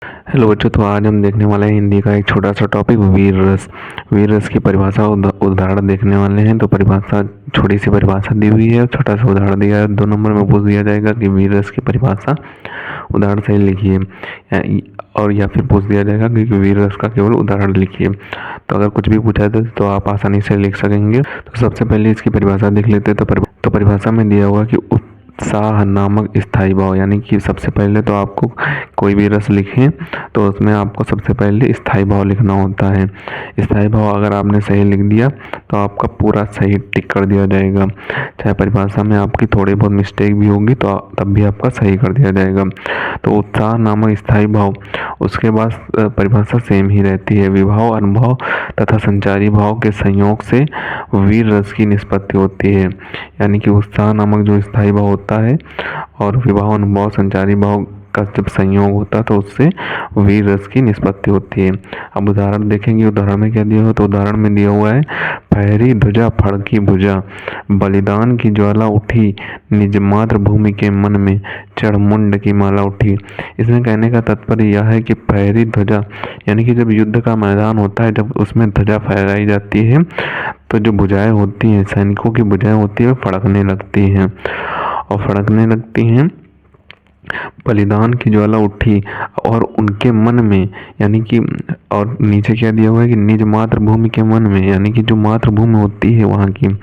Hello बच्चों, तो आज हम देखने वाले हैं हिंदी का एक छोटा सा टॉपिक वीर रस। वीर रस की परिभाषा उदाहरण देखने वाले हैं। तो परिभाषा, छोटी सी परिभाषा दी हुई है और छोटा सा उदाहरण दिया है। 2 नंबर में पूछ दिया जाएगा कि वीर रस की परिभाषा उदाहरण सही लिखिए, और या फिर पूछ दिया जाएगा कि वीर रस का केवल उदाहरण लिखिए। तो अगर कुछ भी पूछा जाए तो आप आसानी से लिख सकेंगे। तो सबसे पहले इसकी परिभाषा देख लेते हैं। तो परिभाषा में दिया हुआ कि उत्साह नामक स्थायी भाव, यानी कि सबसे पहले तो आपको कोई भी रस लिखें तो उसमें आपको सबसे पहले स्थायी भाव लिखना होता है। स्थायी भाव अगर आपने सही लिख दिया तो आपका पूरा सही टिक कर दिया जाएगा। चाहे परिभाषा में आपकी थोड़ी बहुत मिस्टेक भी होगी तो तब भी आपका सही कर दिया जाएगा। तो उत्साह नामक स्थायी भाव, उसके बाद परिभाषा सेम ही रहती है। विभाव, अनुभव तथा संचारी भाव के संयोग से वीर रस की निष्पत्ति होती है। यानी कि उत्साह नामक जो स्थायी भाव होता है और विभाव, अनुभव, संचारी भाव का जब संयोग होता है तो उससे वीर रस की निष्पत्ति होती है। अब उदाहरण देखेंगे। उदाहरण में क्या दिया हुआ, तो उदाहरण में दिया हुआ है फहरी ध्वजा फड़की भुजा, बलिदान की ज्वाला उठी, निज मातृभूमि के मन में चढ़ मुंड की माला उठी। इसमें कहने का तात्पर्य यह है कि फहरी ध्वजा यानी कि जब युद्ध का मैदान होता है, जब उसमें ध्वजा फहराई जाती है तो जो भुजाएं होती हैं, सैनिकों की भुजाएं होती है, फड़कने लगती हैं और फड़कने लगती हैं। बलिदान की ज्वाला उठी और उनके मन में, यानी कि, और नीचे क्या दिया हुआ है कि निज मातृभूमि के मन में, यानी कि जो मातृभूमि होती है वहाँ की,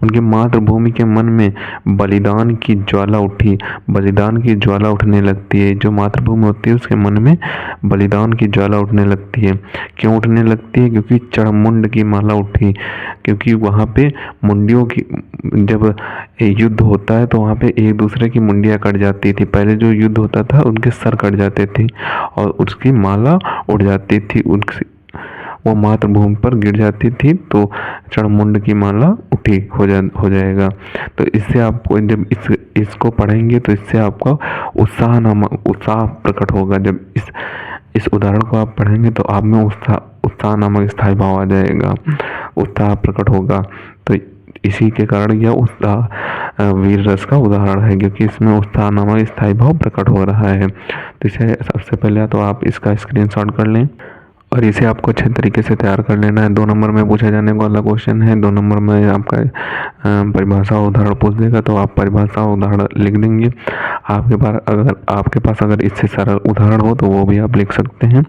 उनके मातृभूमि के मन में बलिदान की ज्वाला उठी। बलिदान की ज्वाला उठने लगती है। जो मातृभूमि होती है उसके मन में बलिदान की ज्वाला उठने लगती है। क्यों उठने लगती है? क्योंकि चढ़मुंड की माला उठी। क्योंकि वहाँ पे मुंडियों की, जब युद्ध होता है तो वहाँ पे एक दूसरे की मुंडियाँ कट जाती थी। पहले जो युद्ध होता था उनके सर कट जाते थे और उसकी माला उड़ जाती थी, उनकी वो मातृभूमि पर गिर जाती थी। तो चढ़मुंड की माला उठी हो जाएगा। तो इससे आपको, जब इसको पढ़ेंगे तो इससे आपका उत्साह प्रकट होगा। जब इस उदाहरण को आप पढ़ेंगे तो आप में उत्साह नामक स्थायी भाव आ जाएगा, उत्साह प्रकट होगा। तो इसी के कारण यह उत्साह वीर रस का उदाहरण है, क्योंकि इसमें उत्साह नामक स्थायी भाव प्रकट हो रहा है। तो इसे सबसे पहले तो आप इसका स्क्रीनशॉट कर लें और इसे आपको अच्छे तरीके से तैयार कर लेना है। 2 नंबर में पूछा जाने वाला क्वेश्चन है। 2 नंबर में आपका परिभाषा उदाहरण पूछ देगा तो आप परिभाषा उदाहरण लिख देंगे। आपके पास अगर इससे सरल उदाहरण हो तो वो भी आप लिख सकते हैं।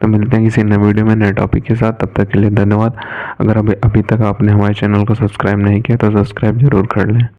तो मिलते हैं किसी नए वीडियो में नए टॉपिक के साथ। तब तक के लिए धन्यवाद। अगर अभी तक आपने हमारे चैनल को सब्सक्राइब नहीं किया तो सब्सक्राइब जरूर कर लें।